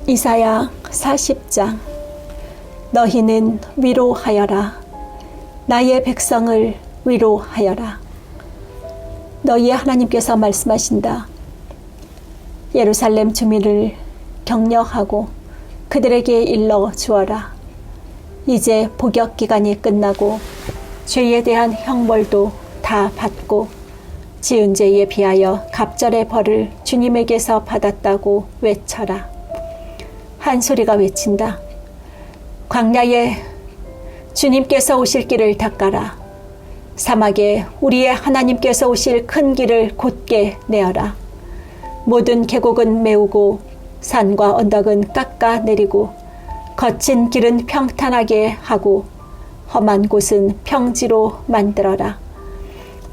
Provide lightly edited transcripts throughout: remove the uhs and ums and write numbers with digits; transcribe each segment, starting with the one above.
이사야 40장. 너희는 위로하여라. 나의 백성을 위로하여라. 너희의 하나님께서 말씀하신다. 예루살렘 주민을 격려하고 그들에게 일러 주어라. 이제 복역 기간이 끝나고 죄에 대한 형벌도 다 받고 지은 죄에 비하여 갑절의 벌을 주님에게서 받았다고 외쳐라. 한 소리가 외친다. 광야에 주님께서 오실 길을 닦아라. 사막에 우리의 하나님께서 오실 큰 길을 곧게 내어라. 모든 계곡은 메우고 산과 언덕은 깎아 내리고 거친 길은 평탄하게 하고 험한 곳은 평지로 만들어라.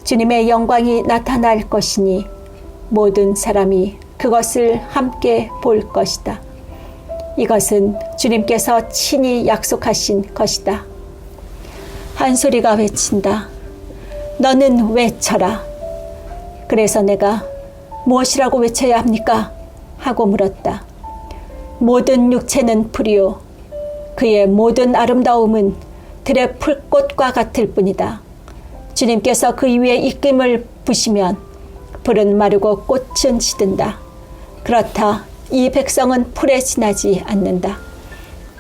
주님의 영광이 나타날 것이니 모든 사람이 그것을 함께 볼 것이다. 이것은 주님께서 친히 약속하신 것이다. 한 소리가 외친다. 너는 외쳐라. 그래서 내가 무엇이라고 외쳐야 합니까? 하고 물었다. 모든 육체는 풀이요 그의 모든 아름다움은 들의 풀꽃과 같을 뿐이다. 주님께서 그 위에 입김을 부시면 풀은 마르고 꽃은 시든다. 그렇다. 이 백성은 풀에 지나지 않는다.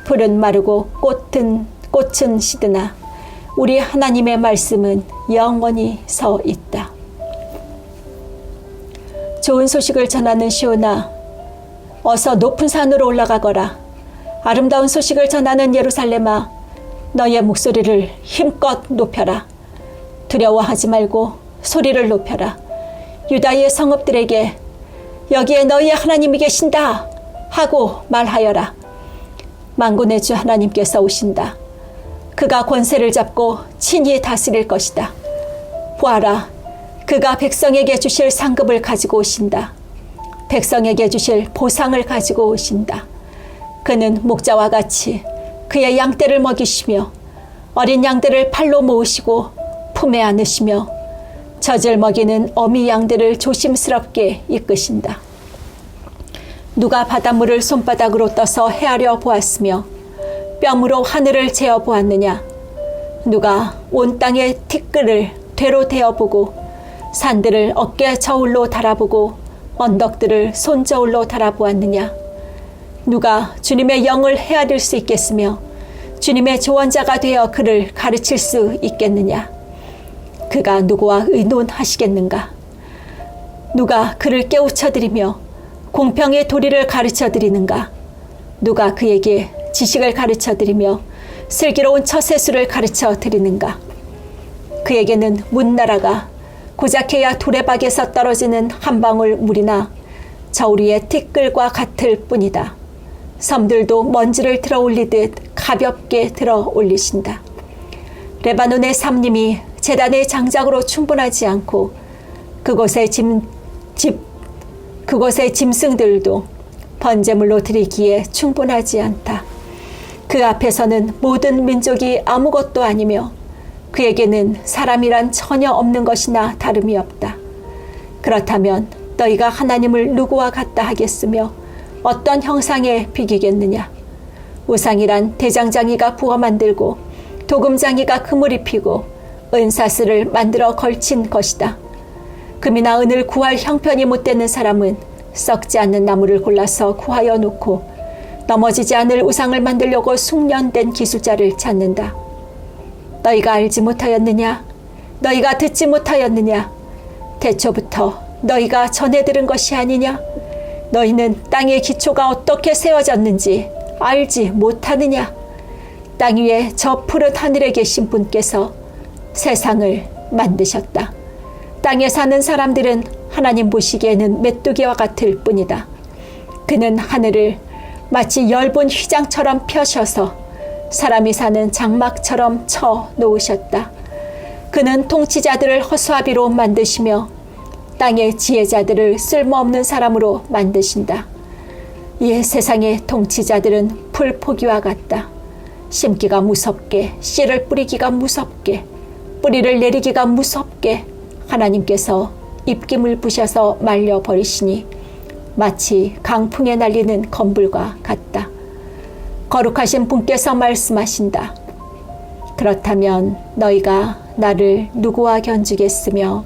풀은 마르고 꽃은 시드나 우리 하나님의 말씀은 영원히 서 있다. 좋은 소식을 전하는 시온아, 어서 높은 산으로 올라가거라. 아름다운 소식을 전하는 예루살렘아, 너의 목소리를 힘껏 높여라. 두려워하지 말고 소리를 높여라. 유다의 성읍들에게 여기에 너희의 하나님이 계신다 하고 말하여라. 만군의 주 하나님께서 오신다. 그가 권세를 잡고 친히 다스릴 것이다. 보아라, 그가 백성에게 주실 상급을 가지고 오신다. 백성에게 주실 보상을 가지고 오신다. 그는 목자와 같이 그의 양떼를 먹이시며 어린 양들을 팔로 모으시고 품에 안으시며 젖을 먹이는 어미 양들을 조심스럽게 이끄신다. 누가 바닷물을 손바닥으로 떠서 헤아려 보았으며 뼘으로 하늘을 재어 보았느냐? 누가 온 땅의 티끌을 되로 대어보고 산들을 어깨 저울로 달아보고 언덕들을 손저울로 달아보았느냐? 누가 주님의 영을 헤아릴 수 있겠으며 주님의 조언자가 되어 그를 가르칠 수 있겠느냐? 그가 누구와 의논하시겠는가? 누가 그를 깨우쳐드리며 공평의 도리를 가르쳐드리는가? 누가 그에게 지식을 가르쳐드리며 슬기로운 처세술을 가르쳐드리는가? 그에게는 문나라가 고작해야 두레박에서 떨어지는 한 방울 물이나 저울 위의 티끌과 같을 뿐이다. 섬들도 먼지를 들어 올리듯 가볍게 들어 올리신다. 레바논의 삼림이 제단의 장작으로 충분하지 않고 그곳의 짐승들도 번제물로 드리기에 충분하지 않다. 그 앞에서는 모든 민족이 아무것도 아니며 그에게는 사람이란 전혀 없는 것이나 다름이 없다. 그렇다면 너희가 하나님을 누구와 같다 하겠으며 어떤 형상에 비기겠느냐? 우상이란 대장장이가 부어 만들고 도금장이가 금을 입히고 은사슬을 만들어 걸친 것이다. 금이나 은을 구할 형편이 못 되는 사람은 썩지 않는 나무를 골라서 구하여 놓고 넘어지지 않을 우상을 만들려고 숙련된 기술자를 찾는다. 너희가 알지 못하였느냐? 너희가 듣지 못하였느냐? 태초부터 너희가 전해 들은 것이 아니냐? 너희는 땅의 기초가 어떻게 세워졌는지 알지 못하느냐? 땅 위에 저 푸른 하늘에 계신 분께서 세상을 만드셨다. 땅에 사는 사람들은 하나님 보시기에는 메뚜기와 같을 뿐이다. 그는 하늘을 마치 엷은 휘장처럼 펴셔서 사람이 사는 장막처럼 쳐 놓으셨다. 그는 통치자들을 허수아비로 만드시며 땅의 지혜자들을 쓸모없는 사람으로 만드신다. 이 세상의 통치자들은 풀포기와 같다. 심기가 무섭게, 씨를 뿌리기가 무섭게, 뿌리를 내리기가 무섭게 하나님께서 입김을 부셔서 말려버리시니 마치 강풍에 날리는 건불과 같다. 거룩하신 분께서 말씀하신다. 그렇다면 너희가 나를 누구와 견주겠으며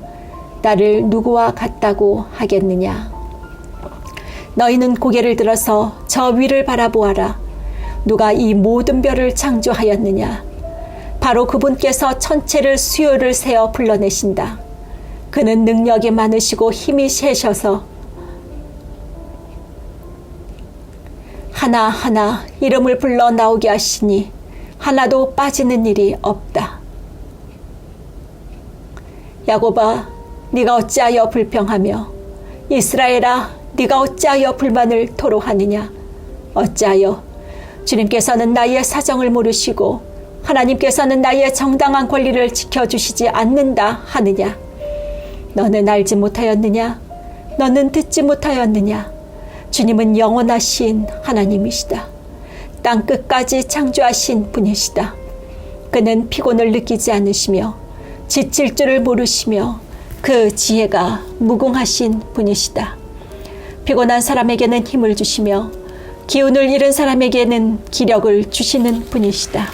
나를 누구와 같다고 하겠느냐. 너희는 고개를 들어서 저 위를 바라보아라. 누가 이 모든 별을 창조하였느냐. 바로 그분께서 천체를 수요를 세어 불러내신다. 그는 능력이 많으시고 힘이 세셔서 하나하나 이름을 불러 나오게 하시니 하나도 빠지는 일이 없다. 야곱아, 네가 어찌하여 불평하며 이스라엘아, 네가 어찌하여 불만을 토로하느냐. 어찌하여 주님께서는 나의 사정을 모르시고 하나님께서는 나의 정당한 권리를 지켜주시지 않는다 하느냐. 너는 알지 못하였느냐. 너는 듣지 못하였느냐. 주님은 영원하신 하나님이시다. 땅 끝까지 창조하신 분이시다. 그는 피곤을 느끼지 않으시며 지칠 줄을 모르시며 그 지혜가 무궁하신 분이시다. 피곤한 사람에게는 힘을 주시며 기운을 잃은 사람에게는 기력을 주시는 분이시다.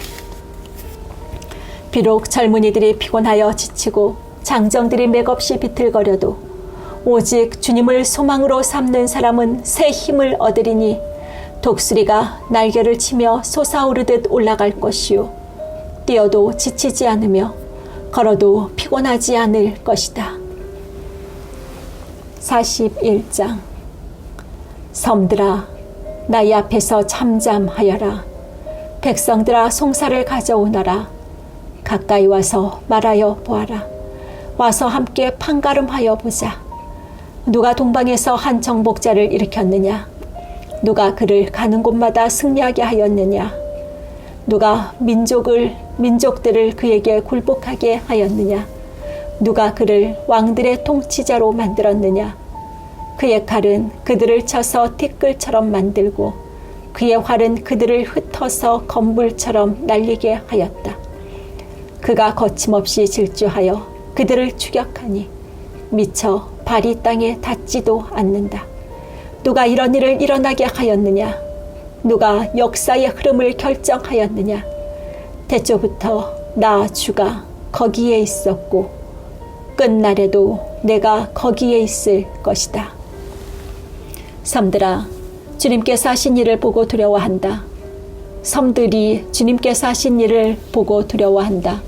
비록 젊은이들이 피곤하여 지치고 장정들이 맥없이 비틀거려도 오직 주님을 소망으로 삼는 사람은 새 힘을 얻으리니 독수리가 날개를 치며 솟아오르듯 올라갈 것이요 뛰어도 지치지 않으며 걸어도 피곤하지 않을 것이다. 41장. 섬들아, 나의 앞에서 잠잠하여라. 백성들아, 송사를 가져오너라. 가까이 와서 말하여 보아라. 와서 함께 판가름하여 보자. 누가 동방에서 한 정복자를 일으켰느냐. 누가 그를 가는 곳마다 승리하게 하였느냐. 누가 민족들을 그에게 굴복하게 하였느냐. 누가 그를 왕들의 통치자로 만들었느냐. 그의 칼은 그들을 쳐서 티끌처럼 만들고 그의 활은 그들을 흩어서 건불처럼 날리게 하였다. 그가 거침없이 질주하여 그들을 추격하니 미쳐 발이 땅에 닿지도 않는다. 누가 이런 일을 일어나게 하였느냐. 누가 역사의 흐름을 결정하였느냐. 태초부터 나 주가 거기에 있었고 끝날에도 내가 거기에 있을 것이다. 섬들아, 주님께서 하신 일을 보고 두려워한다. 섬들이 주님께서 하신 일을 보고 두려워한다.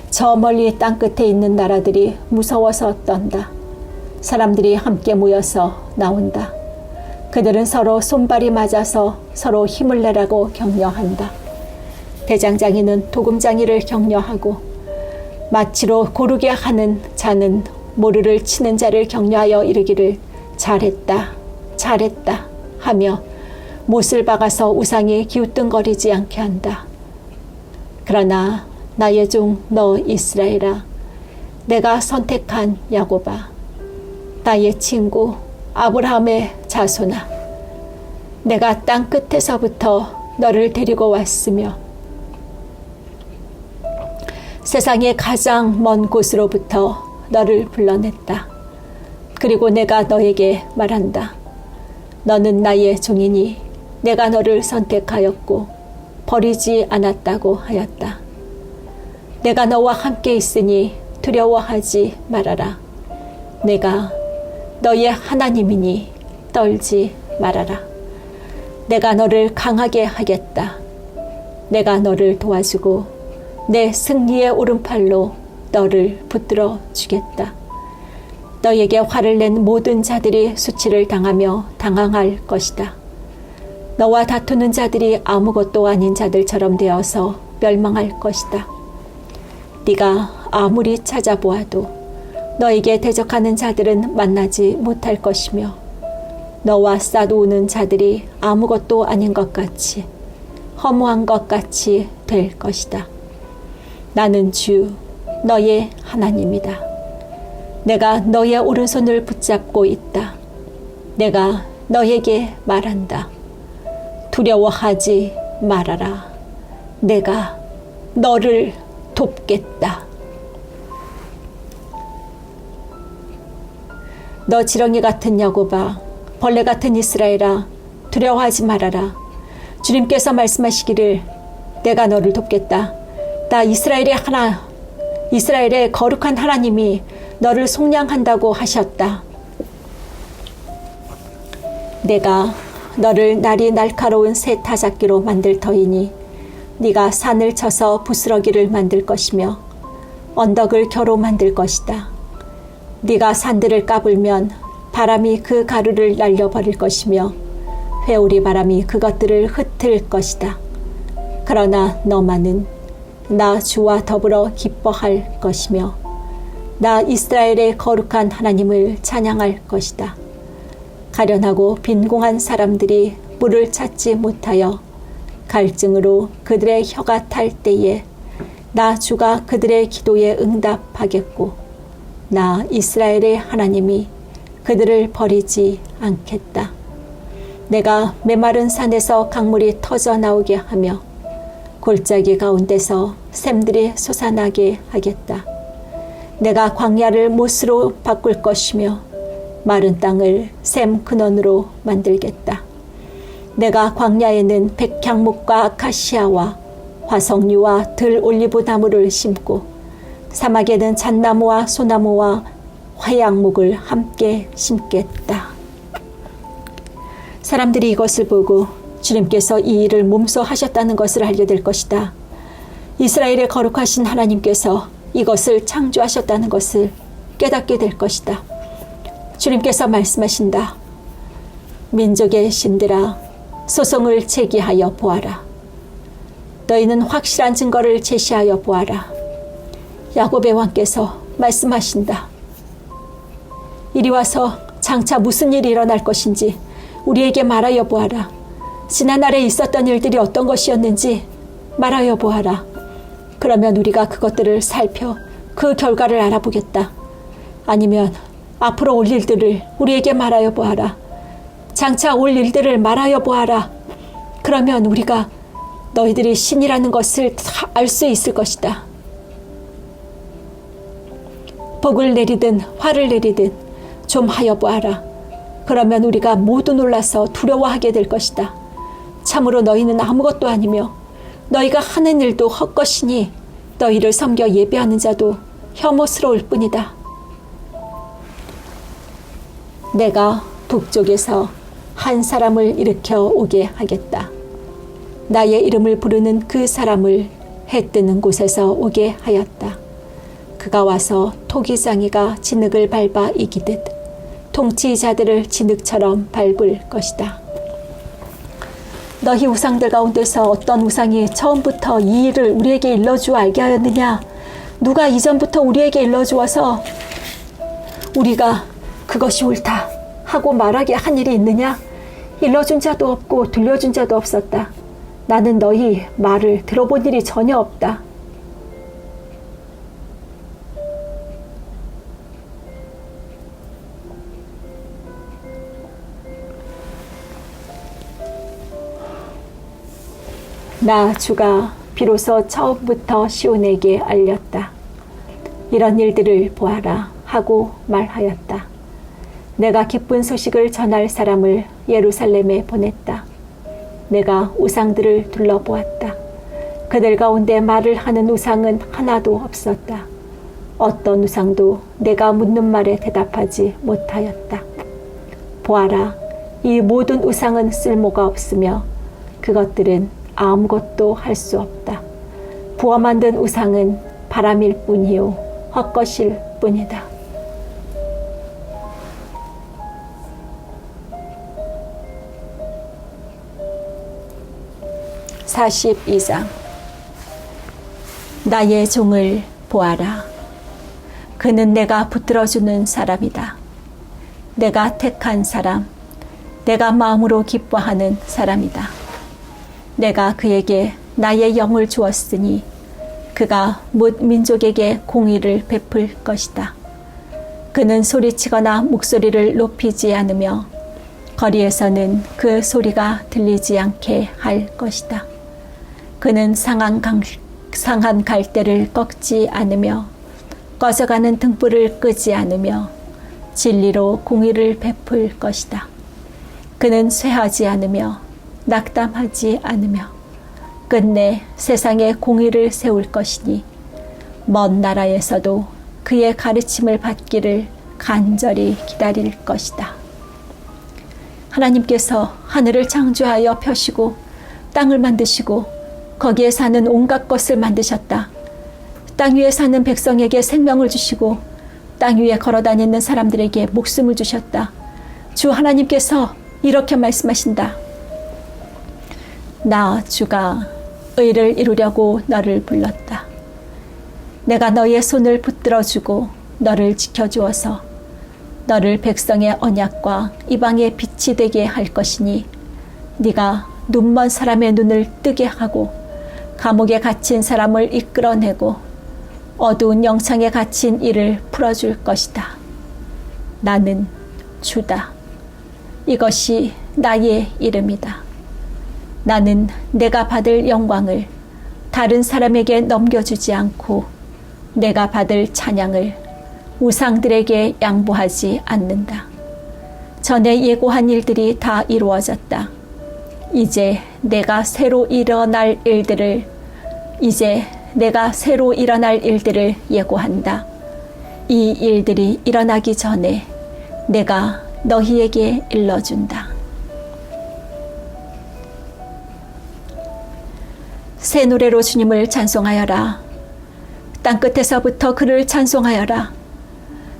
저 멀리 땅끝에 있는 나라들이 무서워서 떤다. 사람들이 함께 모여서 나온다. 그들은 서로 손발이 맞아서 서로 힘을 내라고 격려한다. 대장장이는 도금장이를 격려하고 마치로 고르게 하는 자는 모르를 치는 자를 격려하여 이르기를 잘했다, 잘했다 하며 못을 박아서 우상이 기우뚱거리지 않게 한다. 그러나 나의 종 너 이스라엘아, 내가 선택한 야곱아, 나의 친구 아브라함의 자손아, 내가 땅 끝에서부터 너를 데리고 왔으며 세상의 가장 먼 곳으로부터 너를 불러냈다. 그리고 내가 너에게 말한다. 너는 나의 종이니 내가 너를 선택하였고 버리지 않았다고 하였다. 내가 너와 함께 있으니 두려워하지 말아라. 내가 너의 하나님이니 떨지 말아라. 내가 너를 강하게 하겠다. 내가 너를 도와주고 내 승리의 오른팔로 너를 붙들어 주겠다. 너에게 화를 낸 모든 자들이 수치를 당하며 당황할 것이다. 너와 다투는 자들이 아무것도 아닌 자들처럼 되어서 멸망할 것이다. 네가 아무리 찾아보아도 너에게 대적하는 자들은 만나지 못할 것이며 너와 싸우는 자들이 아무것도 아닌 것 같이 허무한 것 같이 될 것이다. 나는 주 너의 하나님이다. 내가 너의 오른손을 붙잡고 있다. 내가 너에게 말한다. 두려워하지 말아라. 내가 너를 돕겠다. 너 지렁이 같은 야곱아, 벌레 같은 이스라엘아, 두려워하지 말아라. 주님께서 말씀하시기를 내가 너를 돕겠다. 나 이스라엘의 거룩한 하나님이 너를 속량한다고 하셨다. 내가 너를 날이 날카로운 새 타작기로 만들 터이니 네가 산을 쳐서 부스러기를 만들 것이며 언덕을 겨로 만들 것이다. 네가 산들을 까불면 바람이 그 가루를 날려버릴 것이며 회오리 바람이 그것들을 흩을 것이다. 그러나 너만은 나 주와 더불어 기뻐할 것이며 나 이스라엘의 거룩한 하나님을 찬양할 것이다. 가련하고 빈궁한 사람들이 물을 찾지 못하여 갈증으로 그들의 혀가 탈 때에 나 주가 그들의 기도에 응답하겠고 나 이스라엘의 하나님이 그들을 버리지 않겠다. 내가 메마른 산에서 강물이 터져 나오게 하며 골짜기 가운데서 샘들이 솟아나게 하겠다. 내가 광야를 못으로 바꿀 것이며 마른 땅을 샘 근원으로 만들겠다. 내가 광야에는 백향목과 아카시아와 화석류와 들올리브 나무를 심고 사막에는 잣나무와 소나무와 화양목을 함께 심겠다. 사람들이 이것을 보고 주님께서 이 일을 몸소 하셨다는 것을 알게 될 것이다. 이스라엘의 거룩하신 하나님께서 이것을 창조하셨다는 것을 깨닫게 될 것이다. 주님께서 말씀하신다. 민족의 신들아, 소송을 제기하여 보아라. 너희는 확실한 증거를 제시하여 보아라. 야곱의 왕께서 말씀하신다. 이리 와서 장차 무슨 일이 일어날 것인지 우리에게 말하여 보아라. 지난날에 있었던 일들이 어떤 것이었는지 말하여 보아라. 그러면 우리가 그것들을 살펴 그 결과를 알아보겠다. 아니면 앞으로 올 일들을 우리에게 말하여 보아라. 장차 올 일들을 말하여 보아라. 그러면 우리가 너희들이 신이라는 것을 다 알 수 있을 것이다. 복을 내리든 화를 내리든 좀 하여 보아라. 그러면 우리가 모두 놀라서 두려워하게 될 것이다. 참으로 너희는 아무것도 아니며 너희가 하는 일도 헛것이니 너희를 섬겨 예배하는 자도 혐오스러울 뿐이다. 내가 북쪽에서 한 사람을 일으켜 오게 하겠다. 나의 이름을 부르는 그 사람을 해 뜨는 곳에서 오게 하였다. 그가 와서 토기장이가 진흙을 밟아 이기듯 통치자들을 진흙처럼 밟을 것이다. 너희 우상들 가운데서 어떤 우상이 처음부터 이 일을 우리에게 일러주어 알게 하였느냐? 누가 이전부터 우리에게 일러주어서 우리가 그것이 옳다 하고 말하게 한 일이 있느냐? 일러준 자도 없고 들려준 자도 없었다. 나는 너희 말을 들어본 일이 전혀 없다. 나 주가 비로소 처음부터 시온에게 알렸다. 이런 일들을 보아라 하고 말하였다. 내가 기쁜 소식을 전할 사람을 예루살렘에 보냈다. 내가 우상들을 둘러보았다. 그들 가운데 말을 하는 우상은 하나도 없었다. 어떤 우상도 내가 묻는 말에 대답하지 못하였다. 보아라, 이 모든 우상은 쓸모가 없으며 그것들은 아무것도 할 수 없다. 부어 만든 우상은 바람일 뿐이요 헛것일 뿐이다. 42장. 나의 종을 보아라. 그는 내가 붙들어주는 사람이다. 내가 택한 사람, 내가 마음으로 기뻐하는 사람이다. 내가 그에게 나의 영을 주었으니 그가 뭇 민족에게 공의를 베풀 것이다. 그는 소리치거나 목소리를 높이지 않으며 거리에서는 그 소리가 들리지 않게 할 것이다. 그는 상한 갈대를 꺾지 않으며 꺼져가는 등불을 끄지 않으며 진리로 공의를 베풀 것이다. 그는 쇠하지 않으며 낙담하지 않으며 끝내 세상에 공의를 세울 것이니 먼 나라에서도 그의 가르침을 받기를 간절히 기다릴 것이다. 하나님께서 하늘을 창조하여 펴시고 땅을 만드시고 거기에 사는 온갖 것을 만드셨다. 땅 위에 사는 백성에게 생명을 주시고 땅 위에 걸어다니는 사람들에게 목숨을 주셨다. 주 하나님께서 이렇게 말씀하신다. 나 주가 의를 이루려고 너를 불렀다. 내가 너의 손을 붙들어주고 너를 지켜주어서 너를 백성의 언약과 이방의 빛이 되게 할 것이니 네가 눈먼 사람의 눈을 뜨게 하고 감옥에 갇힌 사람을 이끌어내고 어두운 영창에 갇힌 이를 풀어줄 것이다. 나는 주다. 이것이 나의 이름이다. 나는 내가 받을 영광을 다른 사람에게 넘겨주지 않고 내가 받을 찬양을 우상들에게 양보하지 않는다. 전에 예고한 일들이 다 이루어졌다. 이제 내가 새로 일어날 일들을 예고한다. 이 일들이 일어나기 전에 내가 너희에게 일러준다. 새 노래로 주님을 찬송하여라. 땅끝에서부터 그를 찬송하여라.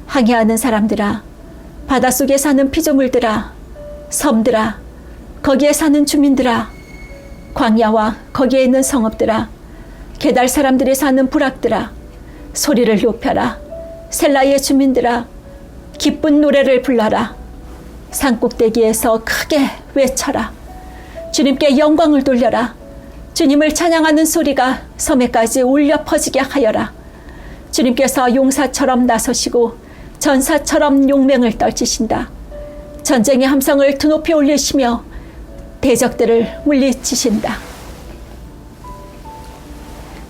항해하는 사람들아, 바닷속에 사는 피조물들아, 섬들아, 거기에 사는 주민들아, 광야와 거기에 있는 성읍들아, 게달 사람들이 사는 부락들아, 소리를 높여라. 셀라의 주민들아, 기쁜 노래를 불러라. 산꼭대기에서 크게 외쳐라. 주님께 영광을 돌려라. 주님을 찬양하는 소리가 섬에까지 울려 퍼지게 하여라. 주님께서 용사처럼 나서시고 전사처럼 용맹을 떨치신다. 전쟁의 함성을 드높이 올리시며 대적들을 물리치신다.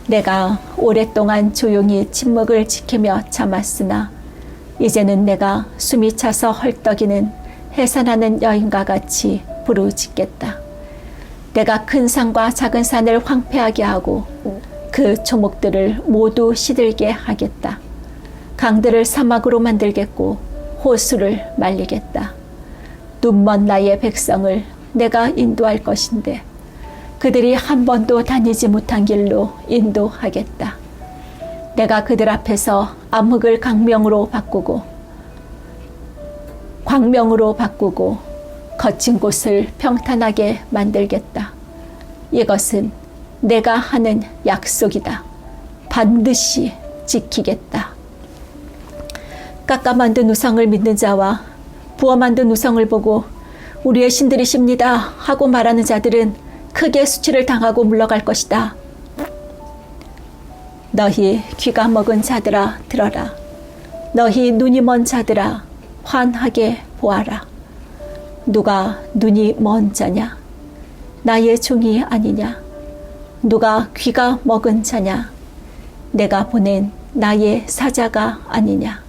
내가 오랫동안 조용히 침묵을 지키며 참았으나 이제는 내가 숨이 차서 헐떡이는 해산하는 여인과 같이 부르짖겠다. 내가 큰 산과 작은 산을 황폐하게 하고 그 초목들을 모두 시들게 하겠다. 강들을 사막으로 만들겠고 호수를 말리겠다. 눈먼 나의 백성을 내가 인도할 것인데 그들이 한 번도 다니지 못한 길로 인도하겠다. 내가 그들 앞에서 암흑을 광명으로 바꾸고 거친 곳을 평탄하게 만들겠다. 이것은 내가 하는 약속이다. 반드시 지키겠다. 깎아 만든 우상을 믿는 자와 부어 만든 우상을 보고 우리의 신들이십니다 하고 말하는 자들은 크게 수치를 당하고 물러갈 것이다. 너희 귀가 먹은 자들아 들어라. 너희 눈이 먼 자들아 환하게 보아라. 누가 눈이 먼 자냐? 나의 종이 아니냐? 누가 귀가 먹은 자냐? 내가 보낸 나의 사자가 아니냐?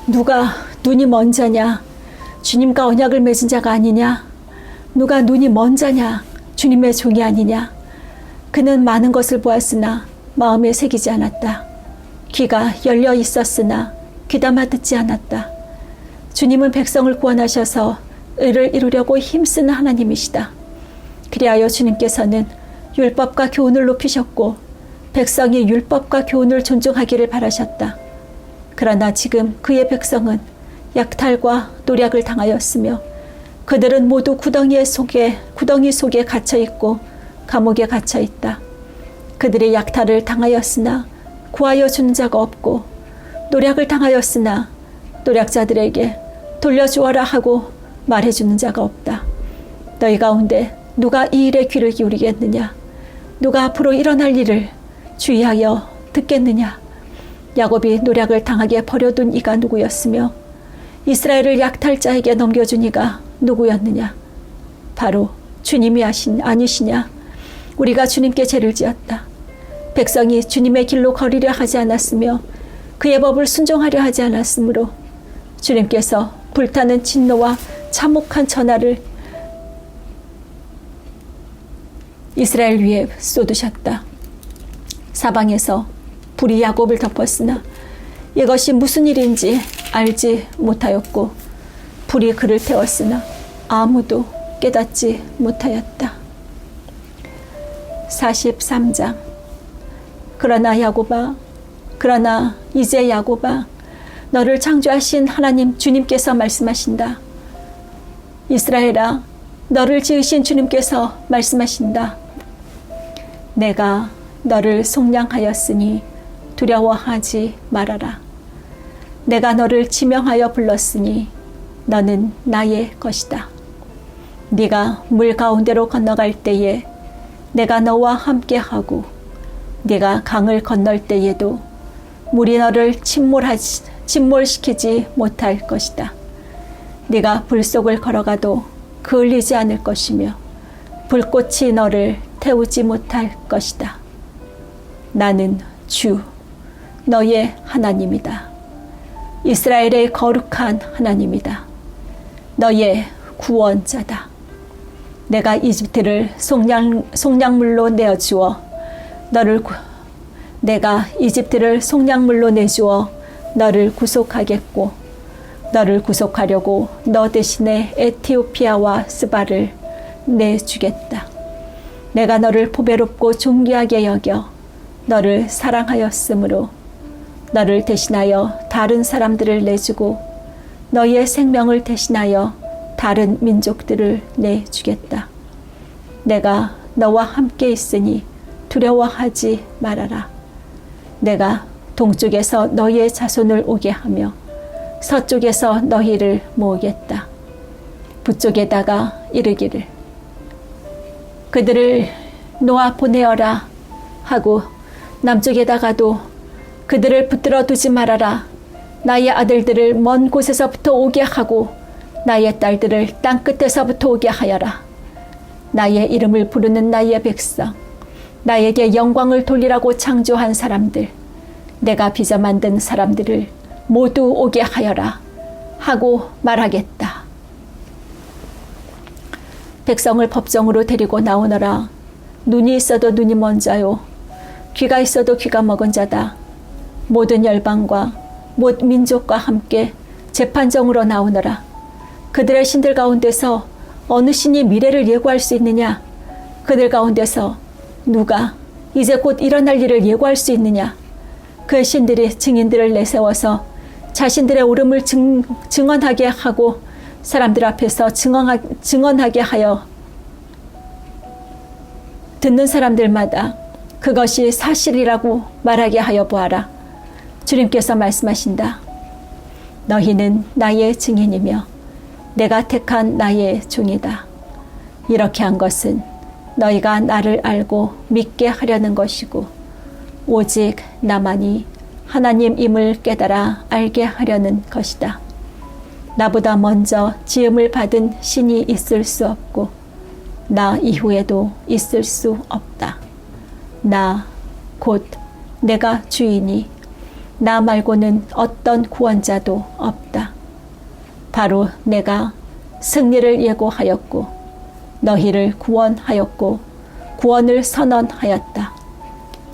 누가 눈이 먼 자냐? 주님과 언약을 맺은 자가 아니냐? 누가 눈이 먼 자냐? 주님의 종이 아니냐? 그는 많은 것을 보았으나 마음에 새기지 않았다. 귀가 열려 있었으나 귀담아 듣지 않았다. 주님은 백성을 구원하셔서 의를 이루려고 힘쓰는 하나님이시다. 그리하여 주님께서는 율법과 교훈을 높이셨고 백성이 율법과 교훈을 존중하기를 바라셨다. 그러나 지금 그의 백성은 약탈과 노략을 당하였으며 그들은 모두 구덩이 속에 갇혀있고 감옥에 갇혀있다. 그들의 약탈을 당하였으나 구하여 주는 자가 없고 노략을 당하였으나 노략자들에게 돌려주어라 하고 말해주는 자가 없다. 너희 가운데 누가 이 일에 귀를 기울이겠느냐? 누가 앞으로 일어날 일을 주의하여 듣겠느냐? 야곱이 노략을 당하게 버려둔 이가 누구였으며 이스라엘을 약탈자에게 넘겨준 이가 누구였느냐? 바로 주님이 아니시냐? 우리가 주님께 죄를 지었다. 백성이 주님의 길로 거리려 하지 않았으며 그의 법을 순종하려 하지 않았으므로 주님께서 불타는 진노와 참혹한 전하를 이스라엘 위에 쏟으셨다. 사방에서 불이 야곱을 덮었으나 이것이 무슨 일인지 알지 못하였고, 불이 그를 태웠으나 아무도 깨닫지 못하였다. 43장. 그러나 야곱아, 그러나 이제 야곱아, 너를 창조하신 하나님 주님께서 말씀하신다. 이스라엘아, 너를 지으신 주님께서 말씀하신다. 내가 너를 속량하였으니 두려워하지 말아라. 내가 너를 지명하여 불렀으니 너는 나의 것이다. 네가 물 가운데로 건너갈 때에 내가 너와 함께하고, 네가 강을 건널 때에도 물이 너를 침몰시키지 못할 것이다. 네가 불 속을 걸어가도 그을리지 않을 것이며 불꽃이 너를 태우지 못할 것이다. 나는 주 너의 하나님이다. 이스라엘의 거룩한 하나님이다. 너의 구원자다. 내가 이집트를 속량물로 내어주어 내가 이집트를 속량물로 내주어 너를 구속하겠고, 너를 구속하려고 너 대신에 에티오피아와 스바를 내주겠다. 내가 너를 보배롭고 존귀하게 여겨 너를 사랑하였으므로 너를 대신하여 다른 사람들을 내주고 너의 생명을 대신하여 다른 민족들을 내주겠다. 내가 너와 함께 있으니 두려워하지 말아라. 내가 동쪽에서 너희의 자손을 오게 하며 서쪽에서 너희를 모으겠다. 북쪽에다가 이르기를 그들을 놓아 보내어라 하고, 남쪽에다가도 그들을 붙들어 두지 말아라. 나의 아들들을 먼 곳에서부터 오게 하고 나의 딸들을 땅 끝에서부터 오게 하여라. 나의 이름을 부르는 나의 백성, 나에게 영광을 돌리라고 창조한 사람들, 내가 빚어 만든 사람들을 모두 오게 하여라 하고 말하겠다. 백성을 법정으로 데리고 나오너라. 눈이 있어도 눈이 먼 자요, 귀가 있어도 귀가 먹은 자다. 모든 열방과 모든 민족과 함께 재판정으로 나오너라. 그들의 신들 가운데서 어느 신이 미래를 예고할 수 있느냐? 그들 가운데서 누가 이제 곧 일어날 일을 예고할 수 있느냐? 그 신들이 증인들을 내세워서 자신들의 옳음을 증언하게 하고 사람들 앞에서 증언하게 하여 듣는 사람들마다 그것이 사실이라고 말하게 하여 보아라. 주님께서 말씀하신다. 너희는 나의 증인이며 내가 택한 나의 종이다. 이렇게 한 것은 너희가 나를 알고 믿게 하려는 것이고, 오직 나만이 하나님임을 깨달아 알게 하려는 것이다. 나보다 먼저 지음을 받은 신이 있을 수 없고 나 이후에도 있을 수 없다. 나 곧 내가 주이니 나 말고는 어떤 구원자도 없다. 바로 내가 승리를 예고하였고 너희를 구원하였고 구원을 선언하였다.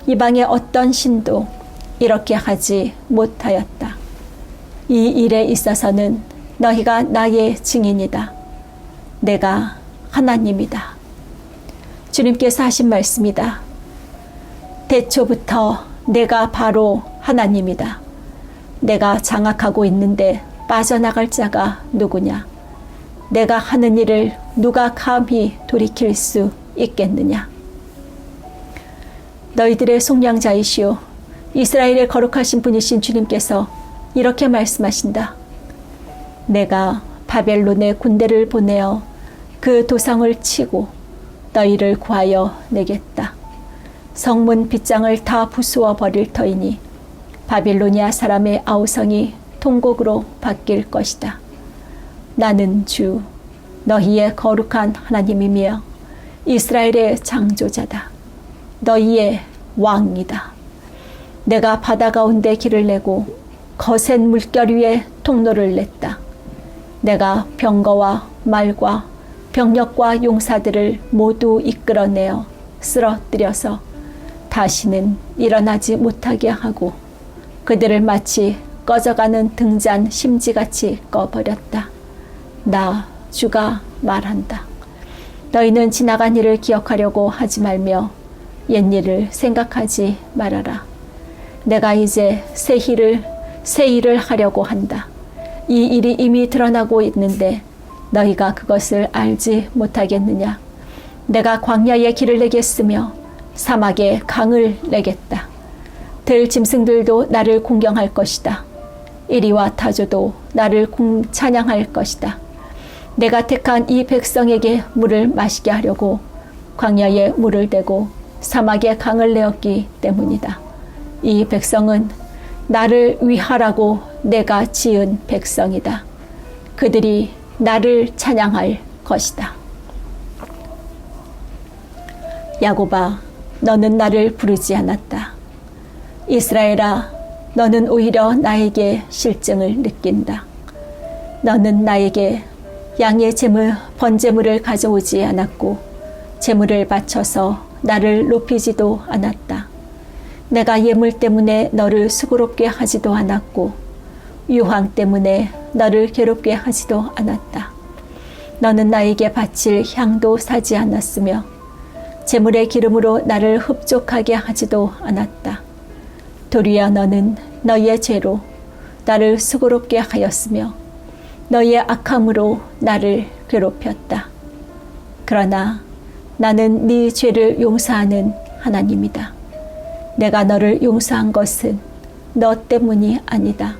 이방의 어떤 신도 이렇게 하지 못하였다. 이 일에 있어서는 너희가 나의 증인이다. 내가 하나님이다. 주님께서 하신 말씀이다. 대초부터 내가 바로 하나님이다. 내가 장악하고 있는데 빠져나갈 자가 누구냐? 내가 하는 일을 누가 감히 돌이킬 수 있겠느냐? 너희들의 속량자이시오 이스라엘의 거룩하신 분이신 주님께서 이렇게 말씀하신다. 내가 바벨론에 군대를 보내어 그 도성을 치고 너희를 구하여 내겠다. 성문 빗장을 다 부수어 버릴 터이니 바빌로니아 사람의 아우성이 통곡으로 바뀔 것이다. 나는 주 너희의 거룩한 하나님이며 이스라엘의 창조자다. 너희의 왕이다. 내가 바다 가운데 길을 내고 거센 물결 위에 통로를 냈다. 내가 병거와 말과 병력과 용사들을 모두 이끌어내어 쓰러뜨려서 다시는 일어나지 못하게 하고 그들을 마치 꺼져가는 등잔 심지같이 꺼버렸다. 나 주가 말한다. 너희는 지나간 일을 기억하려고 하지 말며 옛일을 생각하지 말아라. 내가 이제 새 일을 하려고 한다. 이 일이 이미 드러나고 있는데 너희가 그것을 알지 못하겠느냐. 내가 광야에 길을 내겠으며 사막에 강을 내겠다. 들 짐승들도 나를 공경할 것이다. 이리와 타조도 나를 찬양할 것이다. 내가 택한 이 백성에게 물을 마시게 하려고 광야에 물을 대고 사막에 강을 내었기 때문이다. 이 백성은 나를 위하라고 내가 지은 백성이다. 그들이 나를 찬양할 것이다. 야곱아, 너는 나를 부르지 않았다. 이스라엘아, 너는 오히려 나에게 실증을 느낀다. 너는 나에게 양의 번제물을 가져오지 않았고 제물을 바쳐서 나를 높이지도 않았다. 내가 예물 때문에 너를 수고롭게 하지도 않았고 유황 때문에 너를 괴롭게 하지도 않았다. 너는 나에게 바칠 향도 사지 않았으며 제물의 기름으로 나를 흡족하게 하지도 않았다. 도리어 너는 너희의 죄로 나를 수고롭게 하였으며 너희의 악함으로 나를 괴롭혔다. 그러나 나는 네 죄를 용서하는 하나님이다. 내가 너를 용서한 것은 너 때문이 아니다.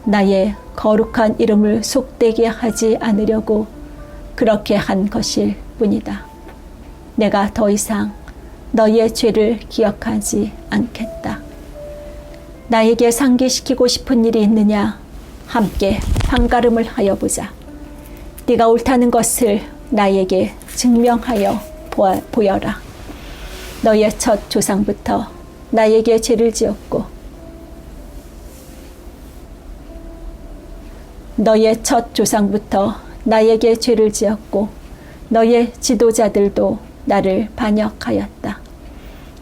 나의 거룩한 이름을 속되게 하지 않으려고 그렇게 한 것일 뿐이다. 내가 더 이상 너의 죄를 기억하지 않겠다. 나에게 상기시키고 싶은 일이 있느냐? 함께 판가름을 하여 보자. 네가 옳다는 것을 나에게 증명하여 보여라. 너의 첫 조상부터 나에게 죄를 지었고 너의 첫 조상부터 나에게 죄를 지었고 너의 지도자들도 나를 반역하였다.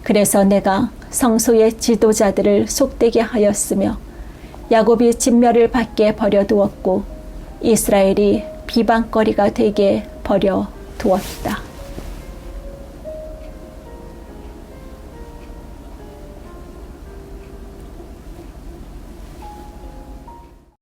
그래서 내가 성소의 지도자들을 속되게 하였으며 야곱이 진멸을 받게 버려두었고 이스라엘이 비방거리가 되게 버려두었다.